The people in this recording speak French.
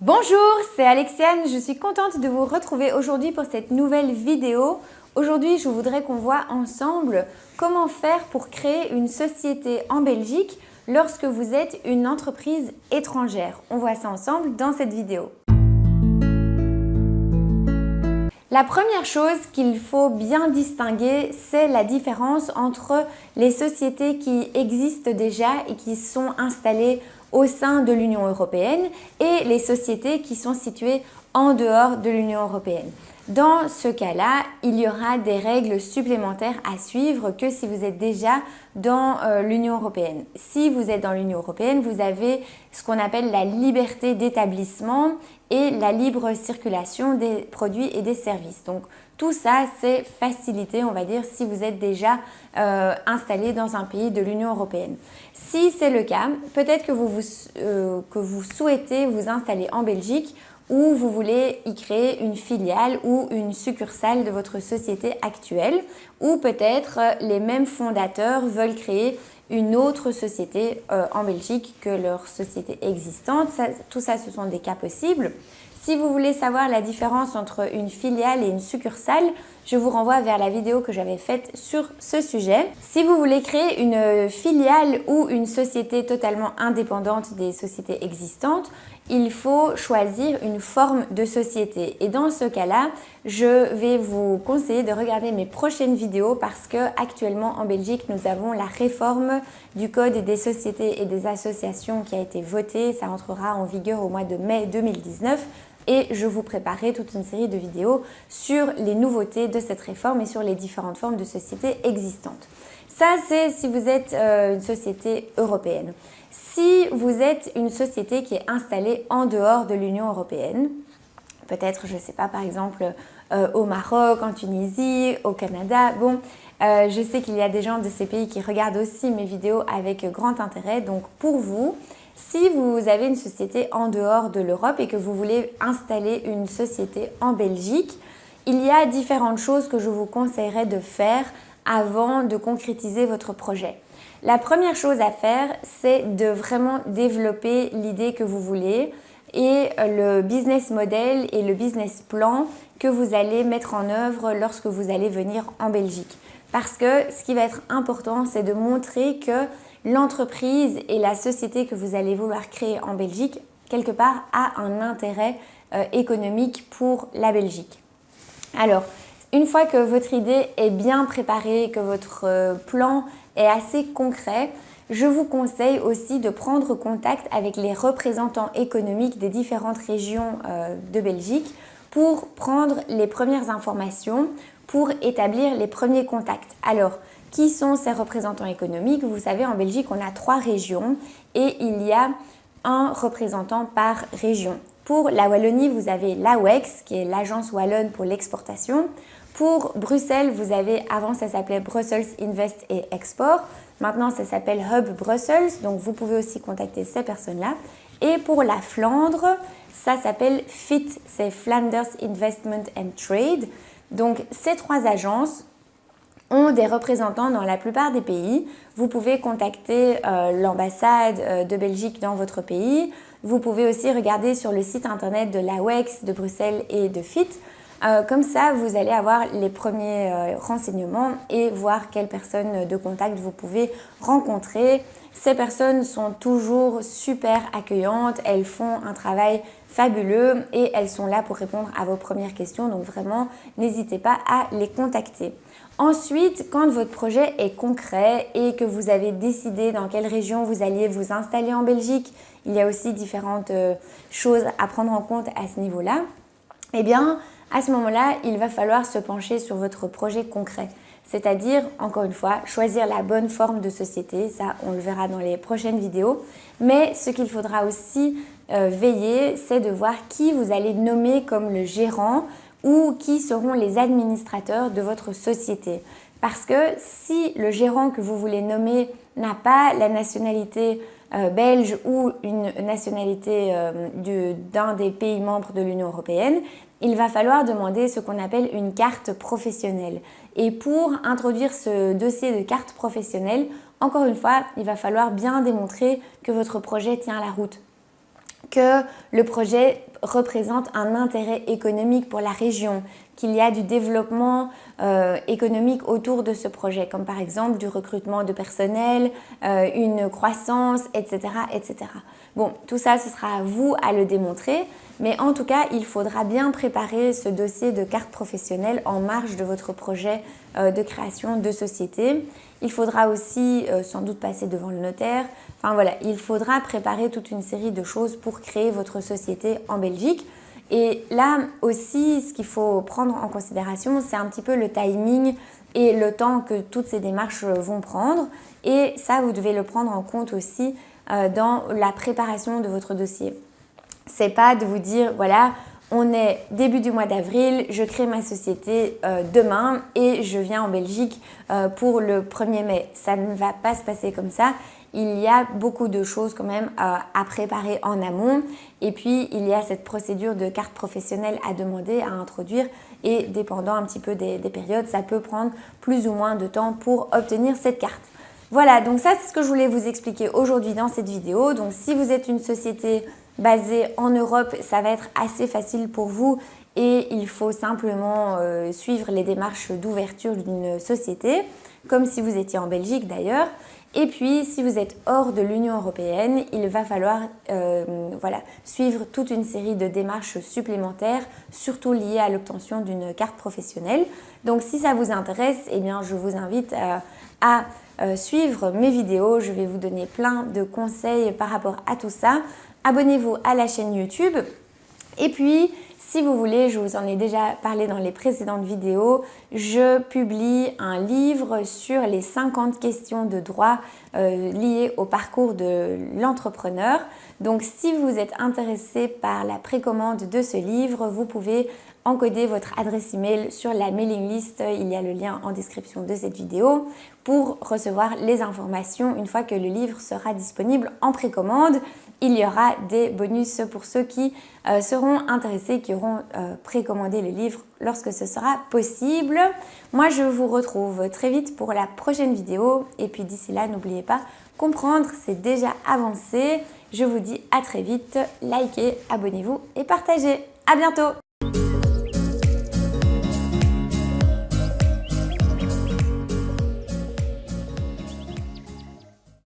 Bonjour, c'est Alexiane, je suis contente de vous retrouver aujourd'hui pour cette nouvelle vidéo. Aujourd'hui, je voudrais qu'on voit ensemble comment faire pour créer une société en Belgique lorsque vous êtes une entreprise étrangère. On voit ça ensemble dans cette vidéo. La première chose qu'il faut bien distinguer, c'est la différence entre les sociétés qui existent déjà et qui sont installées au sein de l'Union européenne et les sociétés qui sont situées en dehors de l'Union européenne. Dans ce cas-là, il y aura des règles supplémentaires à suivre que si vous êtes déjà dans l'Union européenne. Si vous êtes dans l'Union européenne, vous avez ce qu'on appelle la liberté d'établissement et la libre circulation des produits et des services. Donc tout ça, c'est facilité, on va dire, si vous êtes déjà installé dans un pays de l'Union européenne. Si c'est le cas, peut-être que vous souhaitez vous installer en Belgique ou vous voulez y créer une filiale ou une succursale de votre société actuelle, ou peut-être les mêmes fondateurs veulent créer une autre société en Belgique que leur société existante. Tout ça, ce sont des cas possibles. Si vous voulez savoir la différence entre une filiale et une succursale, je vous renvoie vers la vidéo que j'avais faite sur ce sujet. Si vous voulez créer une filiale ou une société totalement indépendante des sociétés existantes, il faut choisir une forme de société. Et dans ce cas-là, je vais vous conseiller de regarder mes prochaines vidéos parce que actuellement en Belgique, nous avons la réforme du Code des sociétés et des associations qui a été votée. Ça entrera en vigueur au mois de mai 2019. Et je vous préparerai toute une série de vidéos sur les nouveautés de cette réforme et sur les différentes formes de sociétés existantes. Ça, c'est si vous êtes une société européenne. Si vous êtes une société qui est installée en dehors de l'Union européenne, peut-être, je ne sais pas, par exemple au Maroc, en Tunisie, au Canada, bon, je sais qu'il y a des gens de ces pays qui regardent aussi mes vidéos avec grand intérêt. Donc pour vous, si vous avez une société en dehors de l'Europe et que vous voulez installer une société en Belgique, il y a différentes choses que je vous conseillerais de faire avant de concrétiser votre projet. La première chose à faire, c'est de vraiment développer l'idée que vous voulez et le business model et le business plan que vous allez mettre en œuvre lorsque vous allez venir en Belgique. Parce que ce qui va être important, c'est de montrer que l'entreprise et la société que vous allez vouloir créer en Belgique, quelque part, a un intérêt économique pour la Belgique. Alors, une fois que votre idée est bien préparée, que votre plan est assez concret, je vous conseille aussi de prendre contact avec les représentants économiques des différentes régions de Belgique pour prendre les premières informations, pour établir les premiers contacts. Alors, qui sont ces représentants économiques? Vous savez, en Belgique, on a 3 régions et il y a un représentant par région. Pour la Wallonie, vous avez l'AWEX, qui est l'agence wallonne pour l'exportation. Pour Bruxelles, vous avez, avant ça s'appelait Brussels Invest et Export. Maintenant, ça s'appelle Hub Brussels, donc vous pouvez aussi contacter ces personnes-là. Et pour la Flandre, ça s'appelle FIT, c'est Flanders Investment and Trade. Donc, ces 3 agences ont des représentants dans la plupart des pays. Vous pouvez contacter l'ambassade de Belgique dans votre pays. Vous pouvez aussi regarder sur le site internet de l'AWEX, de Bruxelles et de FIT. Comme ça, vous allez avoir les premiers renseignements et voir quelles personnes de contact vous pouvez rencontrer. Ces personnes sont toujours super accueillantes, elles font un travail fabuleux et elles sont là pour répondre à vos premières questions. Donc vraiment, n'hésitez pas à les contacter. Ensuite, quand votre projet est concret et que vous avez décidé dans quelle région vous alliez vous installer en Belgique, il y a aussi différentes choses à prendre en compte à ce niveau-là. Eh bien, à ce moment-là, il va falloir se pencher sur votre projet concret. C'est-à-dire, encore une fois, choisir la bonne forme de société. Ça, on le verra dans les prochaines vidéos. Mais ce qu'il faudra aussi veiller, c'est de voir qui vous allez nommer comme le gérant ou qui seront les administrateurs de votre société. Parce que si le gérant que vous voulez nommer n'a pas la nationalité belge ou une nationalité d'un des pays membres de l'Union européenne, il va falloir demander ce qu'on appelle une carte professionnelle. Et pour introduire ce dossier de carte professionnelle, encore une fois, il va falloir bien démontrer que votre projet tient la route, que le projet représente un intérêt économique pour la région, qu'il y a du développement économique autour de ce projet, comme par exemple du recrutement de personnel, une croissance, etc., etc. Bon, tout ça, ce sera à vous à le démontrer, mais en tout cas, il faudra bien préparer ce dossier de carte professionnelle en marge de votre projet de création de société. Il faudra aussi sans doute passer devant le notaire. Enfin voilà, il faudra préparer toute une série de choses pour créer votre société en Belgique. Et là aussi, ce qu'il faut prendre en considération, c'est un petit peu le timing et le temps que toutes ces démarches vont prendre. Et ça, vous devez le prendre en compte aussi dans la préparation de votre dossier. C'est pas de vous dire, voilà, on est début du mois d'avril, je crée ma société demain et je viens en Belgique pour le 1er mai. Ça ne va pas se passer comme ça. Il y a beaucoup de choses quand même à préparer en amont. Et puis, il y a cette procédure de carte professionnelle à demander, à introduire. Et dépendant un petit peu des périodes, ça peut prendre plus ou moins de temps pour obtenir cette carte. Voilà, donc ça, c'est ce que je voulais vous expliquer aujourd'hui dans cette vidéo. Donc, si vous êtes une société basée en Europe, ça va être assez facile pour vous et il faut simplement suivre les démarches d'ouverture d'une société, comme si vous étiez en Belgique d'ailleurs. Et puis, si vous êtes hors de l'Union européenne, il va falloir suivre toute une série de démarches supplémentaires, surtout liées à l'obtention d'une carte professionnelle. Donc, si ça vous intéresse, eh bien, je vous invite à suivre mes vidéos. Je vais vous donner plein de conseils par rapport à tout ça. Abonnez-vous à la chaîne YouTube. Et puis, si vous voulez, je vous en ai déjà parlé dans les précédentes vidéos, je publie un livre sur les 50 questions de droit liées au parcours de l'entrepreneur. Donc, si vous êtes intéressé par la précommande de ce livre, vous pouvez encoder votre adresse email sur la mailing list. Il y a le lien en description de cette vidéo pour recevoir les informations une fois que le livre sera disponible en précommande. Il y aura des bonus pour ceux qui seront intéressés, qui auront précommandé le livre lorsque ce sera possible. Moi, je vous retrouve très vite pour la prochaine vidéo. Et puis d'ici là, n'oubliez pas, comprendre, c'est déjà avancé. Je vous dis à très vite. Likez, abonnez-vous et partagez. À bientôt!